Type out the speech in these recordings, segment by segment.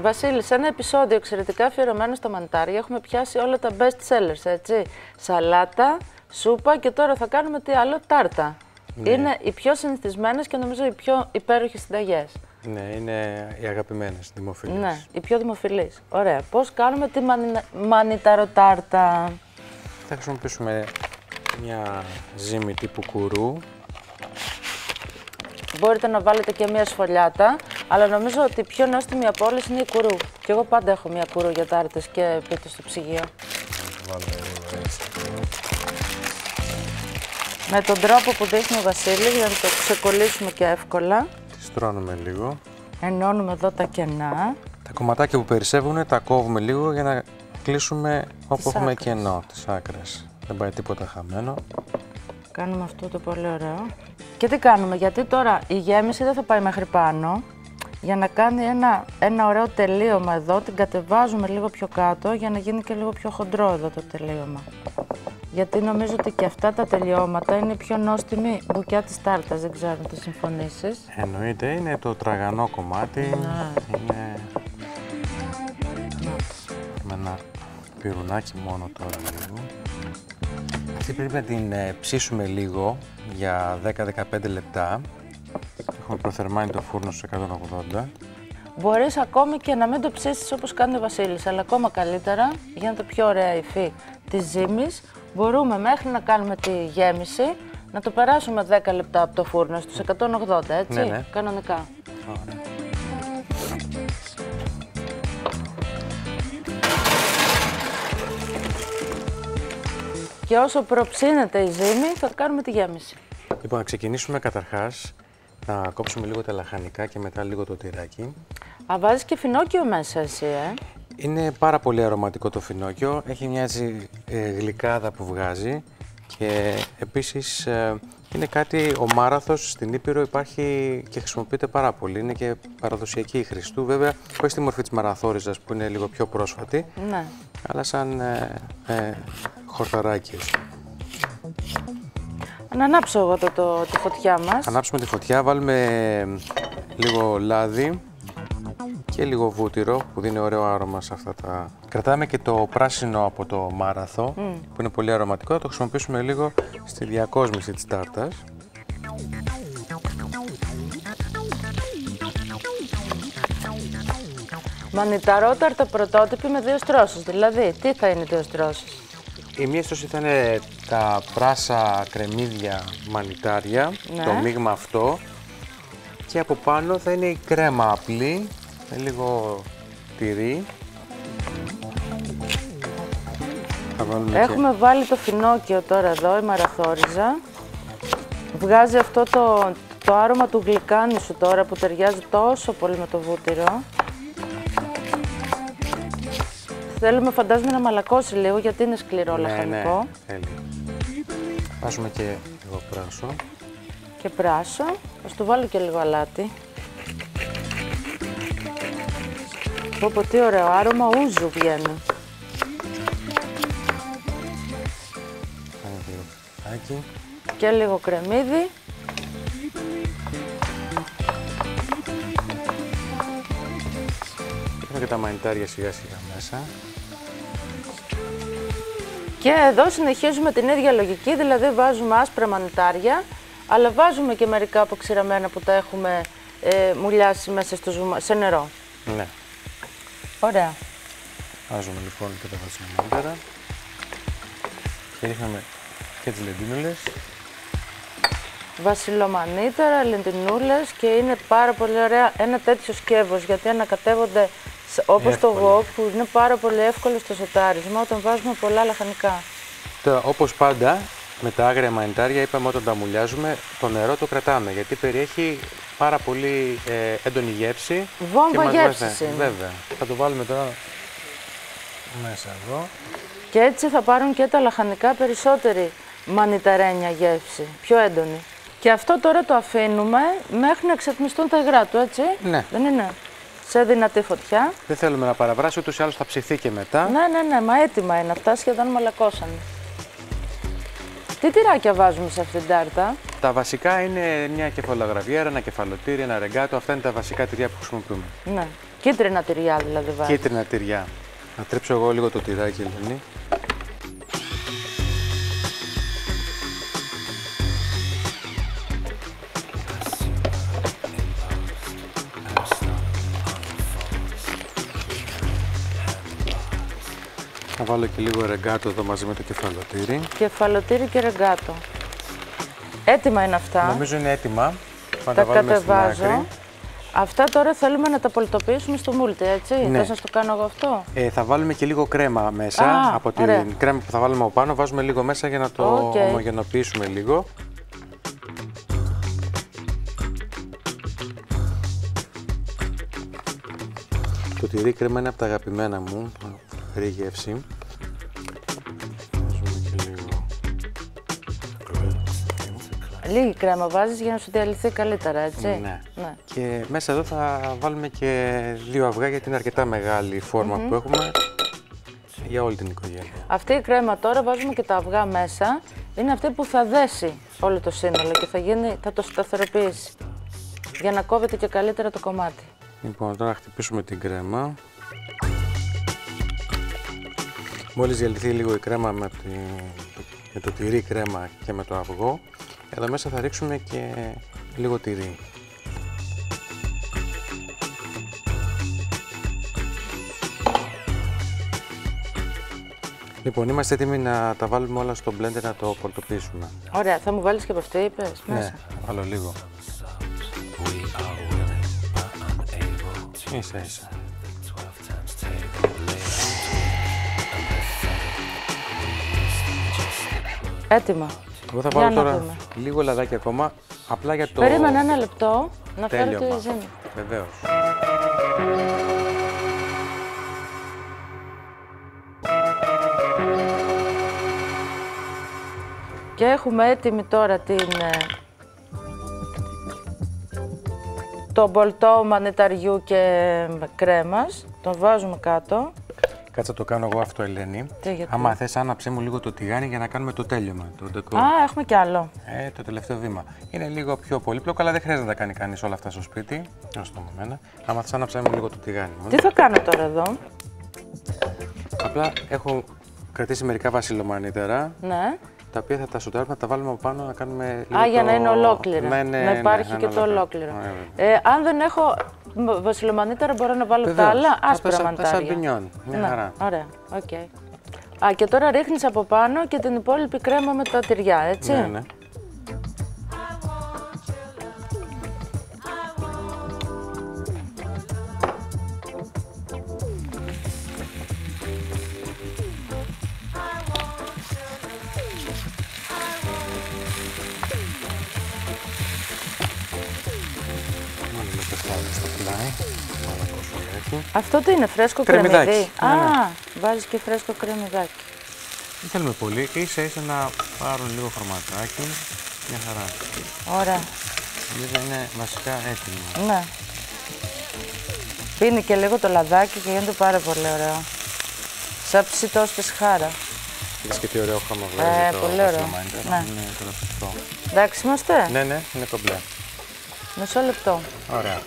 Βασίλη, σε ένα επεισόδιο εξαιρετικά αφιερωμένο στα μανιτάρια έχουμε πιάσει όλα τα best sellers, έτσι. Σαλάτα, σούπα και τώρα θα κάνουμε τι άλλο, τάρτα. Ναι. Είναι οι πιο συνηθισμένες και νομίζω οι πιο υπέροχες συνταγές. Ναι, είναι οι αγαπημένες, δημοφιλείς. Ναι, οι πιο δημοφιλείς. Ωραία. Πώς κάνουμε τη μανιταροτάρτα? Θα χρησιμοποιήσουμε μια ζύμη τύπου κουρού. Μπορείτε να βάλετε και μια σφολιάτα, αλλά νομίζω ότι η πιο νόστιμη από όλες είναι η κουρού. Και εγώ πάντα έχω μια κουρού για τάρτες και πίτε στο ψυγείο. Βάλουμε λίγο έτσι. Με τον τρόπο που δείχνει ο Βασίλης, για να το ξεκολλήσουμε και εύκολα. Τη στρώνουμε λίγο. Ενώνουμε εδώ τα κενά. Τα κομματάκια που περισσεύουν τα κόβουμε λίγο για να κλείσουμε όπου έχουμε κενό, τις άκρες. Δεν πάει τίποτα χαμένο. Κάνουμε αυτό το πολύ ωραίο. Και τι κάνουμε, γιατί τώρα η γέμιση δεν θα πάει μέχρι πάνω. Για να κάνει ένα ωραίο τελείωμα εδώ, την κατεβάζουμε λίγο πιο κάτω για να γίνει και λίγο πιο χοντρό εδώ το τελείωμα. Γιατί νομίζω ότι και αυτά τα τελειώματα είναι η πιο νόστιμη μπουκιά της τάρτας, δεν ξέρω αν το συμφωνήσεις. Εννοείται, είναι το τραγανό κομμάτι. Ναι. Είναι με ένα πυρουνάκι μόνο τώρα λίγο. Αυτή πρέπει να την ψήσουμε λίγο για 10-15 λεπτά. Έχουμε προθερμάνει το φούρνο στους 180. Μπορείς ακόμη και να μην το ψήσεις όπως κάνει ο Βασίλης, αλλά ακόμα καλύτερα, για να το πιο ωραία υφή της ζύμης, μπορούμε μέχρι να κάνουμε τη γέμιση να το περάσουμε 10 λεπτά από το φούρνο στους 180, έτσι, ναι. Κανονικά. Ωραία. Και όσο προψύνεται η ζύμη, θα κάνουμε τη γέμιση. Λοιπόν, να ξεκινήσουμε καταρχάς να κόψουμε λίγο τα λαχανικά και μετά λίγο το τυράκι. Βάζεις και φινόκιο μέσα εσύ, Είναι πάρα πολύ αρωματικό το φινόκιο, έχει μια έτσι γλυκάδα που βγάζει και επίσης είναι κάτι, ο μάραθος στην Ήπειρο υπάρχει και χρησιμοποιείται πάρα πολύ, είναι και παραδοσιακή η χρήση του, βέβαια όχι στη μορφή της μαραθόριζας που είναι λίγο πιο πρόσφατη, ναι, αλλά σαν χορταράκι. Να ανάψω εγώ τη φωτιά μας. Ανάψουμε τη φωτιά, βάλουμε λίγο λάδι και λίγο βούτυρο που δίνει ωραίο άρωμα σε αυτά τα... Κρατάμε και το πράσινο από το μάραθο που είναι πολύ αρωματικό, θα το χρησιμοποιήσουμε λίγο στη διακόσμηση της τάρτας. Μανιταρόταρτα πρωτότυπη με 2 στρώσεις, δηλαδή τι θα είναι 2 στρώσεις? Η μία στρώση θα είναι τα πράσα κρεμμύδια μανιτάρια, ναι, το μείγμα αυτό, και από πάνω θα είναι η κρέμα απλή με λίγο τυρί. Έχουμε βάλει το φινόκιο τώρα εδώ, η μαραθόριζα. Βγάζει αυτό το άρωμα του γλυκάνισου τώρα που ταιριάζει τόσο πολύ με το βούτυρο. Θέλουμε, φαντάζομαι, να μαλακώσει λίγο γιατί είναι σκληρό λαχανικό. Ναι, θέλει. Βάζουμε και λίγο πράσο. Και πράσο. Ας του βάλω και λίγο αλάτι. Πω, τι ωραίο άρωμα ούζου βγαίνει. Κάνει λίγο φυτάκι. Και λίγο κρεμμύδι. Έχουμε και τα μανιτάρια σιγά σιγά μέσα. Και εδώ συνεχίζουμε την ίδια λογική, δηλαδή βάζουμε άσπρα μανιτάρια, αλλά βάζουμε και μερικά αποξηραμένα που τα έχουμε μουλιάσει μέσα σε νερό. Ναι. Ωραία. Βάζουμε λοιπόν και τα βασιλομάνιταρα και ρίχνουμε και τις λεντίνουλες. Βασιλομανίταρα, λεντινούλες, και είναι πάρα πολύ ωραία ένα τέτοιο σκεύος, γιατί ανακατεύονται όπως το γουόκ που είναι πάρα πολύ εύκολο στο σοτάρισμα όταν βάζουμε πολλά λαχανικά. Τώρα, όπως πάντα, με τα άγρια μανιτάρια είπαμε όταν τα μουλιάζουμε, το νερό το κρατάμε γιατί περιέχει πάρα πολύ έντονη γεύση. Βόμβα γεύσης είναι. Βέβαια. Θα το βάλουμε τώρα μέσα εδώ. Και έτσι θα πάρουν και τα λαχανικά περισσότερη μανιταρένια γεύση, πιο έντονη. Και αυτό τώρα το αφήνουμε μέχρι να εξατμιστούν τα υγρά του, έτσι. Ναι. Δεν είναι? Σε δυνατή φωτιά. Δεν θέλουμε να παραβράσει, ούτως ή άλλως θα ψηθεί και μετά. Ναι, μα έτοιμα είναι αυτά, σχεδόν μαλακώσανε. Τι τυράκια βάζουμε σε αυτήν την τάρτα? Τα βασικά είναι μια κεφαλογραβιέρα, ένα κεφαλοτήρι, ένα ρεγκάτο. Αυτά είναι τα βασικά τυριά που χρησιμοποιούμε. Ναι. Κίτρινα τυριά δηλαδή βάζεις. Κίτρινα τυριά. Να τρίψω εγώ λίγο το τυράκι, Ελένη. Θα βάλω και λίγο ρεγκάτο εδώ μαζί με το κεφαλοτήρι. Κεφαλοτήρι και ρεγκάτο. Έτοιμα είναι αυτά. Νομίζω είναι έτοιμα. Τα κατεβάζω. Αυτά τώρα θέλουμε να τα πολτοποιήσουμε στο μούλτι, έτσι. Ναι. Θα σας το κάνω εγώ αυτό. Θα βάλουμε και λίγο κρέμα μέσα. Από την κρέμα που θα βάλουμε από πάνω, βάζουμε λίγο μέσα για να το ομογενοποιήσουμε λίγο. Το τυρί κρέμα είναι από τα αγαπημένα μου, φέρει γεύση. Βάζουμε και λίγο. Λίγη κρέμα βάζεις για να σου διαλυθεί καλύτερα, έτσι. Ναι. Και μέσα εδώ θα βάλουμε και 2 αυγά γιατί είναι αρκετά μεγάλη η φόρμα που έχουμε για όλη την οικογένεια. Αυτή η κρέμα τώρα βάζουμε και τα αυγά μέσα. Είναι αυτή που θα δέσει όλο το σύνολο και θα το σταθεροποιήσει για να κόβεται και καλύτερα το κομμάτι. Λοιπόν, τώρα χτυπήσουμε την κρέμα. Μόλις διαλυθεί λίγο η κρέμα με το τυρί κρέμα και με το αυγό, εδώ μέσα θα ρίξουμε και λίγο τυρί. Λοιπόν, είμαστε έτοιμοι να τα βάλουμε όλα στο blender να το πολτοποιήσουμε. Ωραία, θα μου βάλεις και από αυτή, είπες, μέσα. Ναι, θα βάλω λίγο. Ίσα ίσα. Έτοιμα. Εγώ θα βάλω τώρα λίγο λαδάκι ακόμα, απλά για το... Περίμενε ένα λεπτό να φέρω τη ζύμη. Βεβαίως. Και έχουμε έτοιμη τώρα το μπολτό μανιταριού και κρέμας. Τον βάζουμε κάτω. Κάτσε το κάνω εγώ αυτό, Ελένη. Άμα θες, άναψέ μου λίγο το τηγάνι για να κάνουμε το τέλειωμα. Έχουμε κι άλλο. Το τελευταίο βήμα. Είναι λίγο πιο πολύπλοκο, αλλά δεν χρειάζεται να τα κάνει κανείς όλα αυτά στο σπίτι. Ως το moment. Άμα θες, άναψέ μου λίγο το τηγάνι. Τι θα κάνω τώρα εδώ? Απλά έχω κρατήσει μερικά βασιλομανίτερα. Ναι. Τα οποία θα τα σουτάρουμε, θα τα βάλουμε από πάνω να κάνουμε λίγο. Για να είναι ολόκληρα. Ναι, να υπάρχει και το ολόκληρο. Αν δεν έχω βασιλομανίτερα, μπορώ να βάλω τα άλλα άσπρα μανιτάρια. Τα σαμπινιόν. Μια χαρά. Ωραία. Okay. Και τώρα ρίχνεις από πάνω και την υπόλοιπη κρέμα με τα τυριά, έτσι. Ναι. Αυτό τι είναι, φρέσκο κρεμμυδί? Ναι. Βάζεις και φρέσκο κρεμμυδάκι. Δεν θέλουμε πολύ, ίσα ίσα να πάρουν λίγο χρωματάκι. Μια χαρά. Ωραία. Νομίζω είναι βασικά έτοιμο. Ναι. Πίνει και λίγο το λαδάκι και γίνεται πάρα πολύ ωραίο. Σαν ψητό στη σχάρα. Είδες και τι ωραίο χρώμα βγάζει πολύ ωραίο. Ναι. Είναι καταπληκτικό. Εντάξει είμαστε? Ναι, είναι κομπλέ. Μισό λεπτό. Ωραία.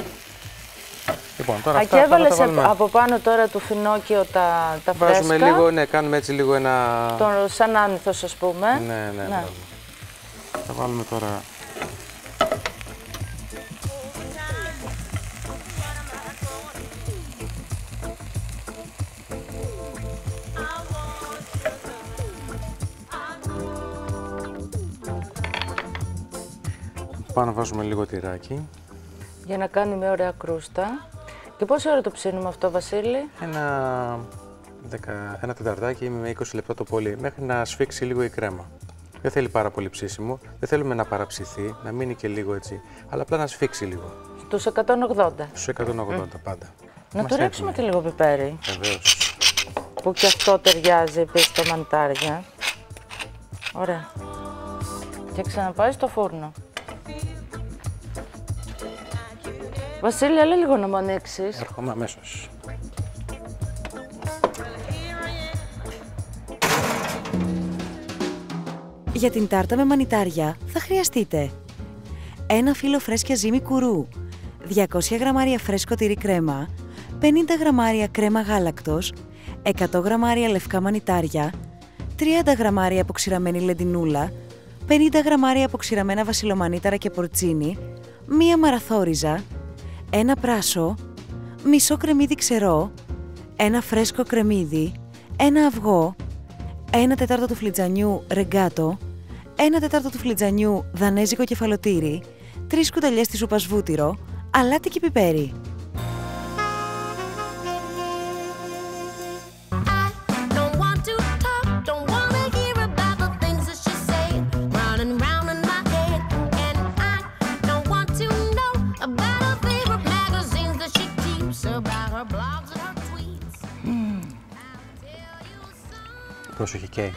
Λοιπόν, τώρα και έβαλες από πάνω τώρα του φινόκιο τα φρέσκα. Βάζουμε λίγο, ναι, κάνουμε έτσι λίγο ένα... σαν άνηθος, ας πούμε. Ναι. Θα βάλουμε τώρα... Πάνω βάζουμε λίγο τυράκι. Για να κάνει μια ωραία κρούστα. Και πόση ώρα το ψήνουμε αυτό, Βασίλη? Ένα τεταρτάκι με 20 λεπτά το πολύ, μέχρι να σφίξει λίγο η κρέμα. Δεν θέλει πάρα πολύ ψήσιμο, δεν θέλουμε να παραψηθεί, να μείνει και λίγο έτσι, αλλά απλά να σφίξει λίγο. Στους 180. Στους 180 πάντα. Να του ρίξουμε και λίγο πιπέρι. Βεβαίως. Που και αυτό ταιριάζει επίσης στα μανιτάρια. Ωραία. Και ξαναπάει στο φούρνο. Βασίλη, έλα λίγο να μου ανοίξεις. Έρχομαι αμέσως. Για την τάρτα με μανιτάρια θα χρειαστείτε 1 φύλλο φρέσκια ζύμη κουρού, 200 γραμμάρια φρέσκο τυρί κρέμα, 50 γραμμάρια κρέμα γάλακτος, 100 γραμμάρια λευκά μανιτάρια, 30 γραμμάρια αποξηραμένη λεντινούλα, 50 γραμμάρια αποξηραμένα βασιλομανίταρα και πορτσίνι, 1 μαραθόριζα, 1 πράσο, μισό κρεμμύδι ξερό, 1 φρέσκο κρεμμύδι, 1 αυγό, 1 τέταρτο του φλιτζανιού ρεγκάτο, 1 τέταρτο του φλιτζανιού δανέζικο κεφαλοτήρι, 3 κουταλιές της σούπας βούτυρο, αλάτι και πιπέρι. Πρόσεχε καίει.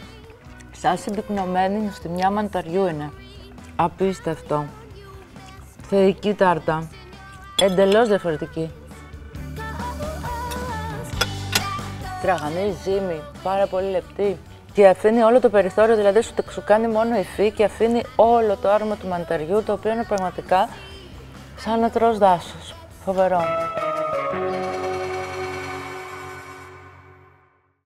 Σαν συμπυκνωμένη στη μια μανταριού είναι. Απίστευτο. Θεϊκή τάρτα. Εντελώς διαφορετική. Τραγανή ζύμη, πάρα πολύ λεπτή. Και αφήνει όλο το περιθώριο, δηλαδή σου κάνει μόνο υφή και αφήνει όλο το άρωμα του μανταριού, το οποίο είναι πραγματικά σαν να τρως δάσος. Φοβερό.